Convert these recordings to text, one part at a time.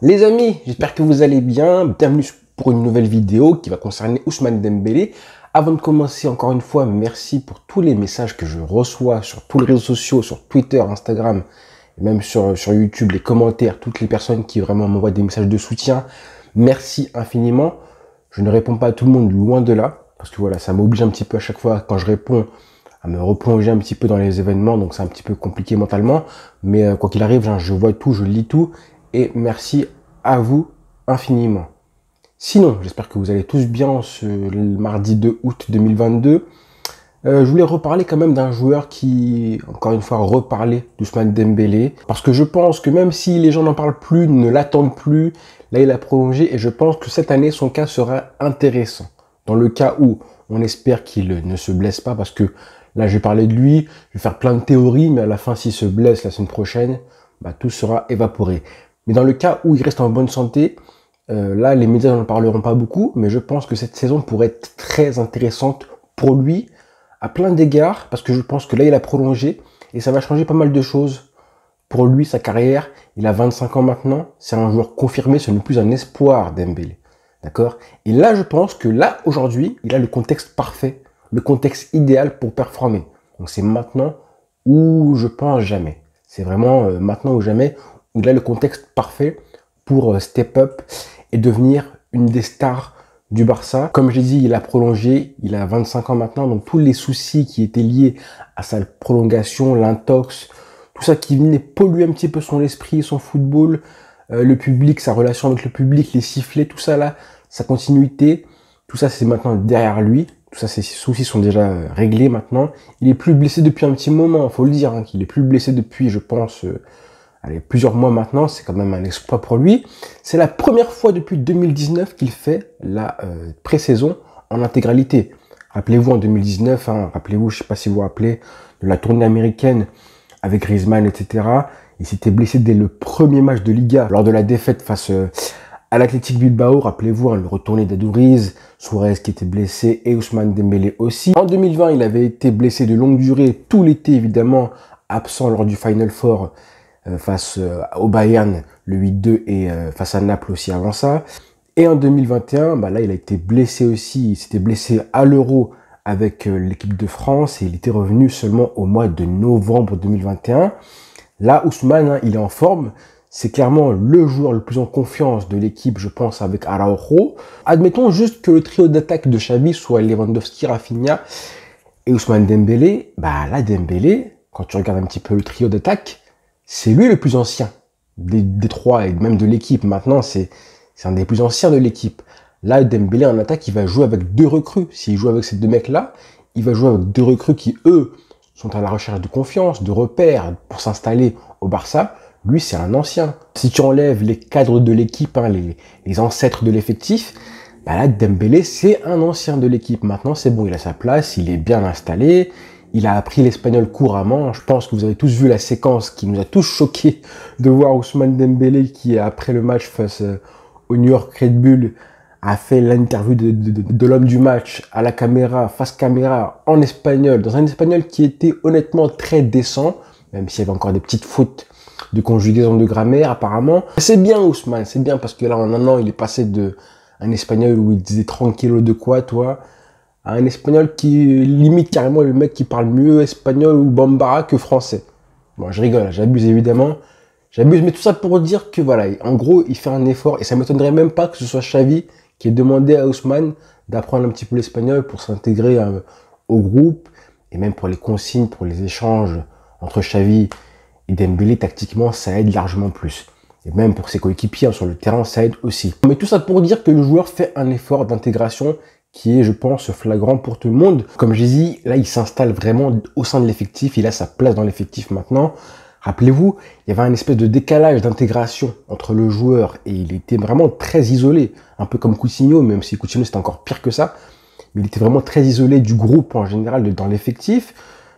Les amis, j'espère que vous allez bien. Bienvenue pour une nouvelle vidéo qui va concerner Ousmane Dembélé. Avant de commencer, encore une fois, merci pour tous les messages que je reçois sur tous les réseaux sociaux, sur Twitter, Instagram, et même sur YouTube, les commentaires, toutes les personnes qui vraiment m'envoient des messages de soutien. Merci infiniment. Je ne réponds pas à tout le monde, loin de là, parce que voilà, ça m'oblige un petit peu à chaque fois quand je réponds à me replonger un petit peu dans les événements, donc c'est un petit peu compliqué mentalement. Mais quoi qu'il arrive, je vois tout, je lis tout. Et merci à vous infiniment. Sinon, j'espère que vous allez tous bien ce mardi 2 août 2022. Je voulais reparler quand même d'un joueur qui, encore une fois, reparler d'Ousmane Dembélé. Parce que je pense que même si les gens n'en parlent plus, ne l'attendent plus, là il a prolongé et je pense que cette année, son cas sera intéressant. Dans le cas où on espère qu'il ne se blesse pas, parce que là, je vais parler de lui, je vais faire plein de théories, mais à la fin, s'il se blesse la semaine prochaine, tout sera évaporé. Mais dans le cas où il reste en bonne santé, là, les médias n'en parleront pas beaucoup, mais je pense que cette saison pourrait être très intéressante pour lui, à plein d'égards, parce que je pense que là, il a prolongé, et ça va changer pas mal de choses pour lui, sa carrière. Il a 25 ans maintenant, c'est un joueur confirmé, ce n'est plus un espoir Dembélé. D'accord? Et là, je pense que là, aujourd'hui, il a le contexte parfait, le contexte idéal pour performer. Donc c'est maintenant ou je pense jamais. C'est vraiment maintenant ou jamais où il a le contexte parfait pour step up et devenir une des stars du Barça. Comme je l'ai dit, il a prolongé, il a 25 ans maintenant, donc tous les soucis qui étaient liés à sa prolongation, l'intox, tout ça qui venait polluer un petit peu son esprit, son football, le public, sa relation avec le public, les sifflets, tout ça là, sa continuité, tout ça c'est maintenant derrière lui. Tout ça, ces soucis sont déjà réglés maintenant. Il est plus blessé depuis un petit moment, faut le dire, hein, qu'il est plus blessé depuis, je pense, plusieurs mois maintenant. C'est quand même un exploit pour lui. C'est la première fois depuis 2019 qu'il fait la pré-saison en intégralité. Rappelez-vous en 2019, rappelez-vous, je sais pas si vous vous rappelez, de la tournée américaine avec Griezmann, etc. Il s'était blessé dès le premier match de Liga lors de la défaite face à l'Athletic Bilbao. Rappelez-vous, le retourné d'Aduriz, Suarez qui était blessé et Ousmane Dembélé aussi. En 2020, il avait été blessé de longue durée, tout l'été évidemment, absent lors du Final Four face au Bayern, le 8-2 et face à Naples aussi avant ça. Et en 2021, là il a été blessé aussi, il s'était blessé à l'Euro avec l'équipe de France et il était revenu seulement au mois de novembre 2021. Là, Ousmane, il est en forme. C'est clairement le joueur le plus en confiance de l'équipe, je pense, avec Araujo. Admettons juste que le trio d'attaque de Xavi soit Lewandowski, Rafinha et Ousmane Dembélé. Là, Dembélé, quand tu regardes un petit peu le trio d'attaque, c'est lui le plus ancien des trois et même de l'équipe. Maintenant, c'est un des plus anciens de l'équipe. Là, Dembélé en attaque, il va jouer avec deux recrues. S'il joue avec ces deux mecs-là, il va jouer avec deux recrues qui, eux, sont à la recherche de confiance, de repères pour s'installer au Barça. Lui, c'est un ancien. Si tu enlèves les cadres de l'équipe, les ancêtres de l'effectif, là, Dembélé, c'est un ancien de l'équipe. Maintenant, c'est bon, il a sa place, il est bien installé, il a appris l'espagnol couramment. Je pense que vous avez tous vu la séquence qui nous a tous choqués de voir Ousmane Dembélé qui, après le match face au New York Red Bull, a fait l'interview de l'homme du match à la caméra, face caméra, en espagnol, dans un espagnol qui était honnêtement très décent, même s'il y avait encore des petites fautes de conjugaison de grammaire apparemment. C'est bien Ousmane, c'est bien parce que là en un an il est passé de un espagnol où il disait 30 kilos de quoi toi, à un espagnol qui limite carrément le mec qui parle mieux espagnol ou bambara que français. Bon, je rigole, j'abuse évidemment, mais tout ça pour dire que voilà, en gros il fait un effort et ça m'étonnerait même pas que ce soit Xavi qui ait demandé à Ousmane d'apprendre un petit peu l'espagnol pour s'intégrer au groupe et même pour les consignes, pour les échanges entre Xavi et Dembélé, tactiquement, ça aide largement plus. Et même pour ses coéquipiers sur le terrain, ça aide aussi. Mais tout ça pour dire que le joueur fait un effort d'intégration qui est, je pense, flagrant pour tout le monde. Comme j'ai dit, là, il s'installe vraiment au sein de l'effectif. Il a sa place dans l'effectif maintenant. Rappelez-vous, il y avait un espèce de décalage d'intégration entre le joueur et il était vraiment très isolé. Un peu comme Coutinho, même si Coutinho, c'était encore pire que ça. Mais il était vraiment très isolé du groupe en général, dans l'effectif.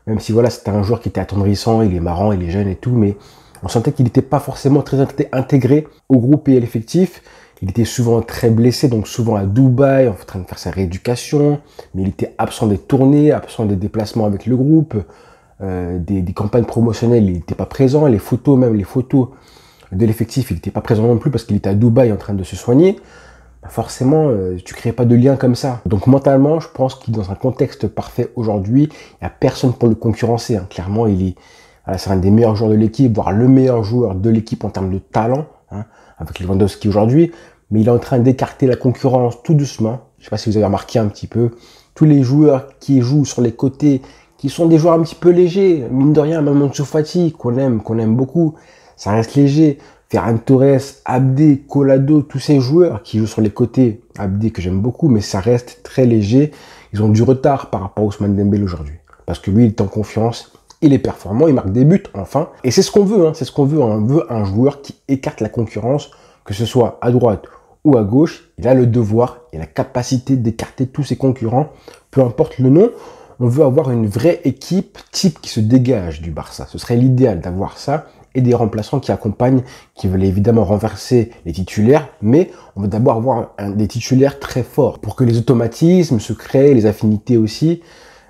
Même si voilà, c'était un joueur qui était attendrissant, il est marrant, il est jeune et tout, mais on sentait qu'il n'était pas forcément très intégré au groupe et à l'effectif. Il était souvent très blessé, donc souvent à Dubaï, en train de faire sa rééducation, mais il était absent des tournées, absent des déplacements avec le groupe, des campagnes promotionnelles, il n'était pas présent, les photos de l'effectif, il n'était pas présent non plus parce qu'il était à Dubaï en train de se soigner, bah forcément, tu crées pas de lien comme ça. Donc mentalement, je pense qu'il est dans un contexte parfait aujourd'hui. Il n'y a personne pour le concurrencer. Hein. Clairement, voilà, c'est un des meilleurs joueurs de l'équipe, voire le meilleur joueur de l'équipe en termes de talent, hein, avec Lewandowski aujourd'hui. Mais il est en train d'écarter la concurrence tout doucement. Je ne sais pas si vous avez remarqué un petit peu. Tous les joueurs qui jouent sur les côtés, qui sont des joueurs un petit peu légers, mine de rien, même Ansu Fati, qu'on aime beaucoup, ça reste léger. Ferran Torres, Abdé, Collado, tous ces joueurs qui jouent sur les côtés, Abdé que j'aime beaucoup, mais ça reste très léger. Ils ont du retard par rapport à Ousmane Dembélé aujourd'hui. Parce que lui, il est en confiance, il est performant, il marque des buts, enfin. Et c'est ce qu'on veut, hein, c'est ce qu'on veut. On veut un joueur qui écarte la concurrence, que ce soit à droite ou à gauche. Il a le devoir et la capacité d'écarter tous ses concurrents, peu importe le nom. On veut avoir une vraie équipe type qui se dégage du Barça. Ce serait l'idéal d'avoir ça. Et des remplaçants qui accompagnent, qui veulent évidemment renverser les titulaires, mais on veut d'abord avoir des titulaires très forts pour que les automatismes se créent, les affinités aussi.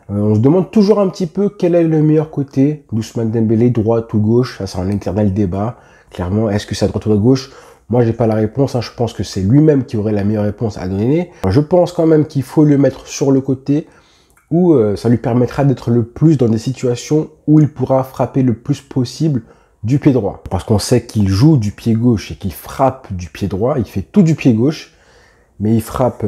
On se demande toujours un petit peu quel est le meilleur côté d'Ousmane Dembélé, droite ou gauche. Ça, c'est un éternel débat. Clairement, est-ce que c'est à droite ou à gauche? Moi, j'ai pas la réponse. Hein. Je pense que c'est lui-même qui aurait la meilleure réponse à donner. Je pense quand même qu'il faut le mettre sur le côté où ça lui permettra d'être le plus dans des situations où il pourra frapper le plus possible du pied droit. Parce qu'on sait qu'il joue du pied gauche et qu'il frappe du pied droit. Il fait tout du pied gauche, mais il frappe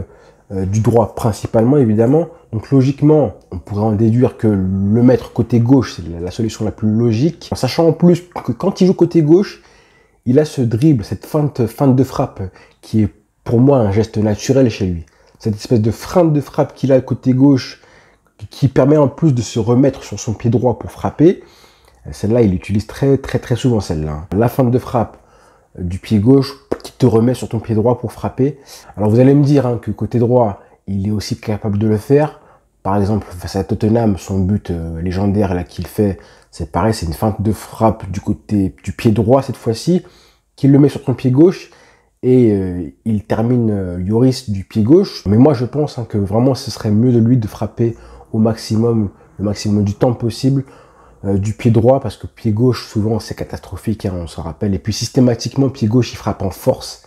du droit principalement, évidemment. Donc logiquement, on pourrait en déduire que le mettre côté gauche, c'est la solution la plus logique. En sachant en plus que quand il joue côté gauche, il a ce dribble, cette feinte de frappe, qui est pour moi un geste naturel chez lui. Cette espèce de feinte de frappe qu'il a côté gauche, qui permet en plus de se remettre sur son pied droit pour frapper. Celle-là, il l'utilise très souvent, celle-là. La feinte de frappe du pied gauche qui te remet sur ton pied droit pour frapper. Alors vous allez me dire que côté droit, il est aussi capable de le faire. Par exemple, face à Tottenham, son but légendaire là qu'il fait, c'est pareil, c'est une feinte de frappe du côté du pied droit cette fois-ci, qu'il le met sur son pied gauche et il termine Lloris du pied gauche. Mais moi, je pense que vraiment, ce serait mieux de lui de frapper au maximum, le maximum du temps possible du pied droit, parce que pied gauche, souvent, c'est catastrophique, hein, on s'en rappelle. Et puis, systématiquement, pied gauche, il frappe en force.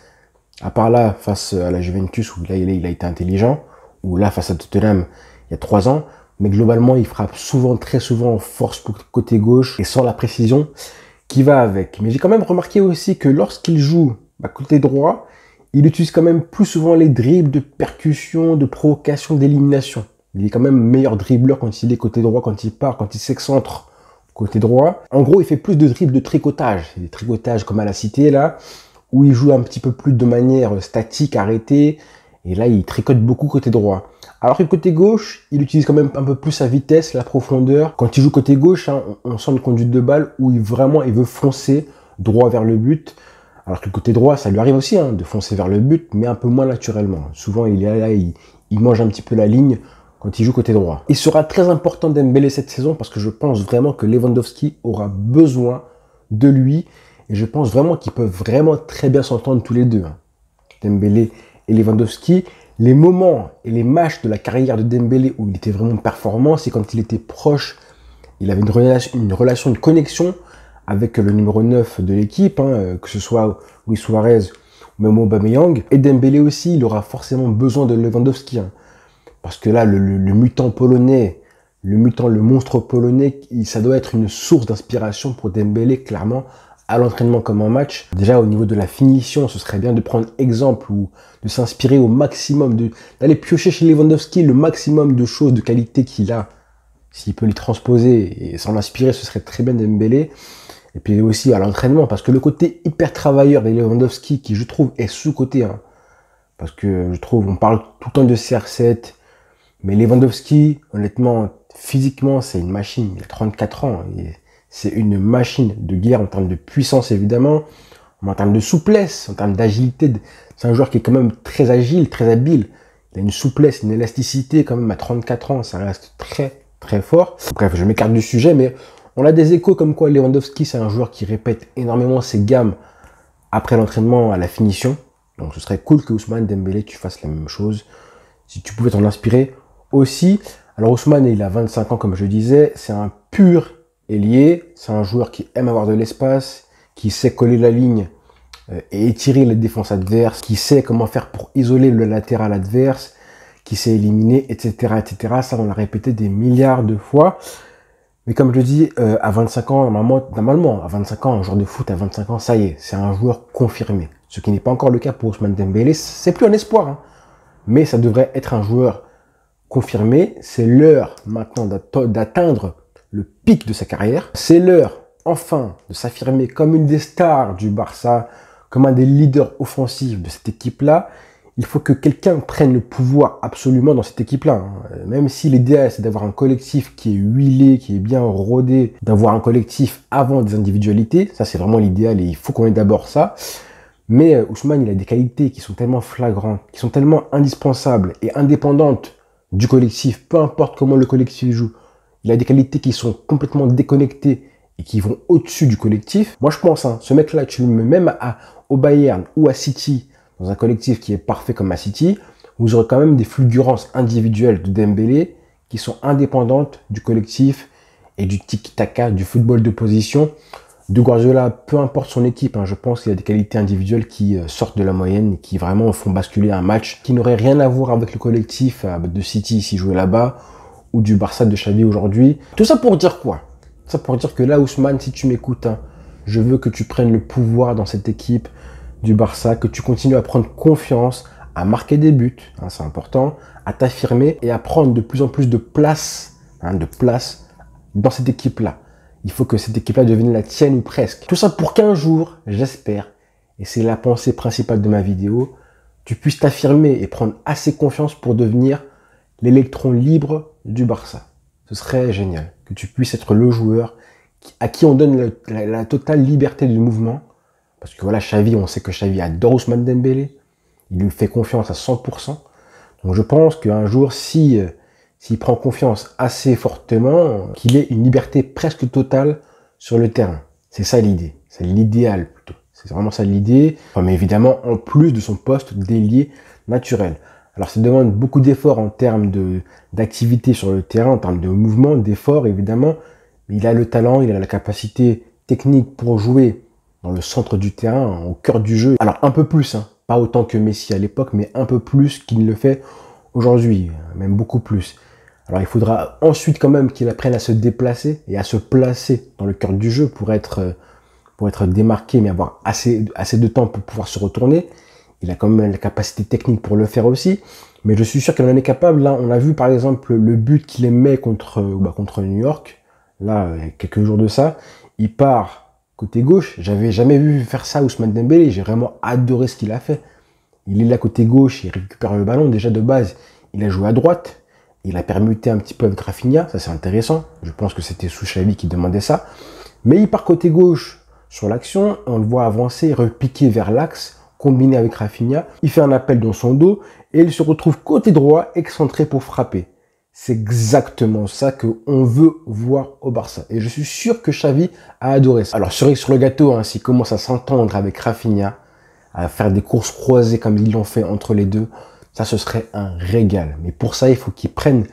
À part là, face à la Juventus, où là, il a été intelligent, ou là, face à Tottenham, il y a 3 ans. Mais globalement, il frappe souvent, très souvent en force côté gauche, et sans la précision qui va avec. Mais j'ai quand même remarqué aussi que lorsqu'il joue côté droit, il utilise quand même plus souvent les dribbles de percussion, de provocation, d'élimination. Il est quand même meilleur dribbleur quand il est côté droit, quand il part, quand il s'excentre côté droit. En gros, il fait plus de dribbles de tricotage. Des tricotages comme à la Cité, là, où il joue un petit peu plus de manière statique, arrêtée. Et là, il tricote beaucoup côté droit. Alors que côté gauche, il utilise quand même un peu plus sa vitesse, la profondeur. Quand il joue côté gauche, hein, on sent une conduite de balle où il veut foncer droit vers le but. Alors que côté droit, ça lui arrive aussi hein, de foncer vers le but, mais un peu moins naturellement. Souvent, il est là, il mange un petit peu la ligne quand il joue côté droit. Il sera très important Dembélé cette saison parce que je pense vraiment que Lewandowski aura besoin de lui et je pense vraiment qu'ils peuvent vraiment très bien s'entendre tous les deux. Hein. Dembélé et Lewandowski. Les moments et les matchs de la carrière de Dembélé où il était vraiment performant, c'est quand il était proche, il avait une relation, une connexion avec le numéro 9 de l'équipe, hein, que ce soit Luis Suarez ou même Aubameyang. Et Dembélé aussi, il aura forcément besoin de Lewandowski. Hein. Parce que là, le mutant polonais, le monstre polonais, ça doit être une source d'inspiration pour Dembélé, clairement, à l'entraînement comme en match. Déjà, au niveau de la finition, ce serait bien de prendre exemple ou de s'inspirer au maximum, d'aller piocher chez Lewandowski le maximum de choses, de qualité qu'il a. S'il peut les transposer et s'en inspirer, ce serait très bien Dembélé. Et puis aussi à l'entraînement, parce que le côté hyper travailleur de Lewandowski, qui je trouve est sous-coté, hein, parce que je trouve, on parle tout le temps de CR7, mais Lewandowski, honnêtement, physiquement, c'est une machine. Il a 34 ans. C'est une machine de guerre en termes de puissance, évidemment, en termes de souplesse, en termes d'agilité. C'est un joueur qui est quand même très agile, très habile. Il a une souplesse, une élasticité quand même à 34 ans. Ça reste très fort. Bref, je m'écarte du sujet, mais on a des échos comme quoi Lewandowski, c'est un joueur qui répète énormément ses gammes après l'entraînement à la finition. Donc ce serait cool que Ousmane Dembélé, tu fasses la même chose. Si tu pouvais t'en inspirer aussi. Alors Ousmane, il a 25 ans comme je disais, c'est un pur ailier, c'est un joueur qui aime avoir de l'espace, qui sait coller la ligne et étirer les défenses adverses, qui sait comment faire pour isoler le latéral adverse, qui sait éliminer, etc., etc. Ça, on l'a répété des milliards de fois. Mais comme je le dis, à 25 ans, normalement, à 25 ans, un joueur de foot à 25 ans, ça y est, c'est un joueur confirmé. Ce qui n'est pas encore le cas pour Ousmane Dembélé. C'est plus un espoir, hein. Mais ça devrait être un joueur confirmé. C'est l'heure maintenant d'atteindre le pic de sa carrière. C'est l'heure, enfin, de s'affirmer comme une des stars du Barça, comme un des leaders offensifs de cette équipe-là. Il faut que quelqu'un prenne le pouvoir absolument dans cette équipe-là, hein. Même si l'idéal, c'est d'avoir un collectif qui est huilé, qui est bien rodé, d'avoir un collectif avant des individualités. Ça, c'est vraiment l'idéal et il faut qu'on ait d'abord ça. Mais Ousmane, il a des qualités qui sont tellement flagrantes, qui sont tellement indispensables et indépendantes du collectif, peu importe comment le collectif joue. Il a des qualités qui sont complètement déconnectées et qui vont au-dessus du collectif. Moi, je pense, hein, ce mec-là, tu le mets même au Bayern ou à City, dans un collectif qui est parfait comme à City, vous aurez quand même des fulgurances individuelles de Dembélé qui sont indépendantes du collectif et du tiki-taka, du football de position. De Guardiola, peu importe son équipe, hein, je pense qu'il y a des qualités individuelles qui sortent de la moyenne et qui vraiment font basculer un match qui n'aurait rien à voir avec le collectif de City s'il jouait là-bas ou du Barça de Xavi aujourd'hui. Tout ça pour dire quoi? Tout ça pour dire que là, Ousmane, si tu m'écoutes, hein, je veux que tu prennes le pouvoir dans cette équipe du Barça, que tu continues à prendre confiance, à marquer des buts, hein, c'est important, à t'affirmer et à prendre de plus en plus de place, dans cette équipe-là. Il faut que cette équipe-là devienne la tienne ou presque. Tout ça pour qu'un jour, j'espère, et c'est la pensée principale de ma vidéo, tu puisses t'affirmer et prendre assez confiance pour devenir l'électron libre du Barça. Ce serait génial que tu puisses être le joueur à qui on donne la totale liberté de mouvement. Parce que voilà, Xavi, on sait que Xavi adore Ousmane Dembélé. Il lui fait confiance à 100%. Donc je pense qu'un jour, s'il prend confiance assez fortement, qu'il ait une liberté presque totale sur le terrain. C'est ça l'idée. C'est l'idéal plutôt. C'est vraiment ça l'idée. Enfin, mais évidemment, en plus de son poste d'ailier naturel. Alors ça demande beaucoup d'efforts en termes d'activité sur le terrain, en termes de mouvement, d'efforts évidemment. Mais il a le talent, il a la capacité technique pour jouer dans le centre du terrain, au cœur du jeu. Alors un peu plus, hein. Pas autant que Messi à l'époque, mais un peu plus qu'il ne le fait aujourd'hui, même beaucoup plus. Alors il faudra ensuite quand même qu'il apprenne à se déplacer et à se placer dans le cœur du jeu pour être démarqué, mais avoir assez de temps pour pouvoir se retourner. Il a quand même la capacité technique pour le faire aussi, mais je suis sûr qu'il en est capable. Là, on a vu par exemple le but qu'il met contre New York, là, il y a quelques jours de ça. Il part côté gauche. J'avais jamais vu faire ça Ousmane Dembélé. J'ai vraiment adoré ce qu'il a fait. Il est là côté gauche, il récupère le ballon. Déjà de base, il a joué à droite. Il a permuté un petit peu avec Rafinha. Ça, c'est intéressant. Je pense que c'était Xavi qui demandait ça. Mais il part côté gauche sur l'action. On le voit avancer, repiquer vers l'axe, combiné avec Rafinha. Il fait un appel dans son dos et il se retrouve côté droit, excentré pour frapper. C'est exactement ça qu'on veut voir au Barça. Et je suis sûr que Xavi a adoré ça. Alors, cerise sur le gâteau, hein, s'il commence à s'entendre avec Rafinha, à faire des courses croisées comme ils l'ont fait entre les deux, ça, ce serait un régal. Mais pour ça, il faut qu'ils prennent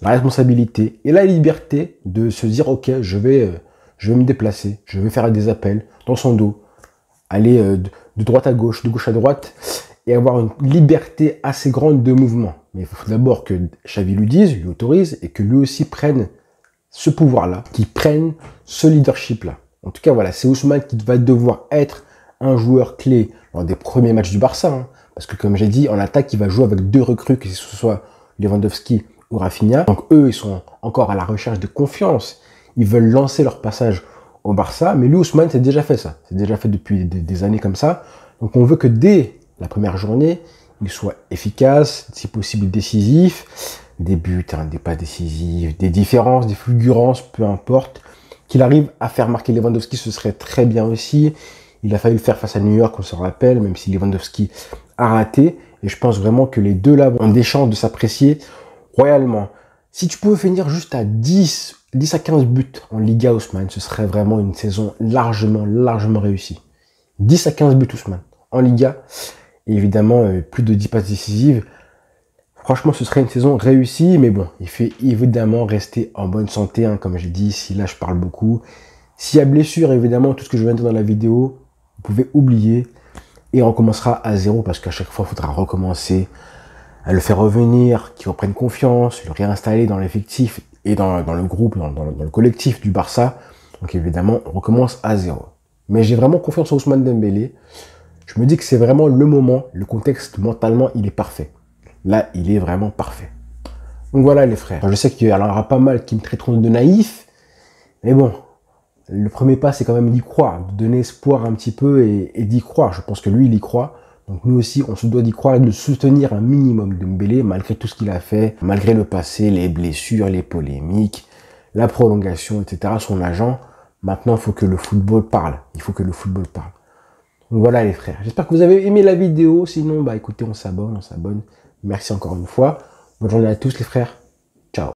la responsabilité et la liberté de se dire, ok, je vais me déplacer, je vais faire des appels dans son dos, aller de droite à gauche, de gauche à droite, et avoir une liberté assez grande de mouvement. Mais il faut d'abord que Xavi lui dise, lui autorise, et que lui aussi prenne ce pouvoir-là, qu'il prenne ce leadership-là. En tout cas, voilà, c'est Ousmane qui va devoir être un joueur clé lors des premiers matchs du Barça, hein, parce que comme j'ai dit, en attaque, il va jouer avec deux recrues, que ce soit Lewandowski ou Rafinha. Donc eux, ils sont encore à la recherche de confiance. Ils veulent lancer leur passage au Barça, mais lui, Ousmane, c'est déjà fait ça. C'est déjà fait depuis des années comme ça. Donc on veut que dès la première journée, il soit efficace, si possible décisif, des buts, hein, des pas décisifs, des différences, des fulgurances, peu importe. Qu'il arrive à faire marquer Lewandowski, ce serait très bien aussi. Il a failli le faire face à New York, on se rappelle, même si Lewandowski a raté. Et je pense vraiment que les deux là ont des chances de s'apprécier royalement. Si tu pouvais finir juste à 10 à 15 buts en Liga, Ousmane, ce serait vraiment une saison largement réussie. 10 à 15 buts, Ousmane, en Liga. Et évidemment, plus de 10 passes décisives. Franchement, ce serait une saison réussie, mais bon, il fait évidemment rester en bonne santé, hein, comme j'ai dit, si là je parle beaucoup, S'il y a blessure, évidemment, tout ce que je viens de dire dans la vidéo, vous pouvez oublier et on recommencera à zéro parce qu'à chaque fois, il faudra recommencer à le faire revenir, qu'il reprenne confiance, le réinstaller dans l'effectif et dans le groupe, dans le collectif du Barça. Donc évidemment, on recommence à zéro. Mais j'ai vraiment confiance en Ousmane Dembélé. Je me dis que c'est vraiment le moment, le contexte mentalement, il est parfait. Là, il est vraiment parfait. Donc voilà les frères. Je sais qu'il y en aura pas mal qui me traiteront de naïf, mais bon, le premier pas, c'est quand même d'y croire, de donner espoir un petit peu et d'y croire. Je pense que lui, il y croit. Donc nous aussi, on se doit d'y croire et de soutenir un minimum Dembélé, malgré tout ce qu'il a fait, malgré le passé, les blessures, les polémiques, la prolongation, etc. Son agent. Maintenant, il faut que le football parle. Il faut que le football parle. Donc voilà les frères. J'espère que vous avez aimé la vidéo. Sinon, bah écoutez, on s'abonne. Merci encore une fois. Bonne journée à tous les frères.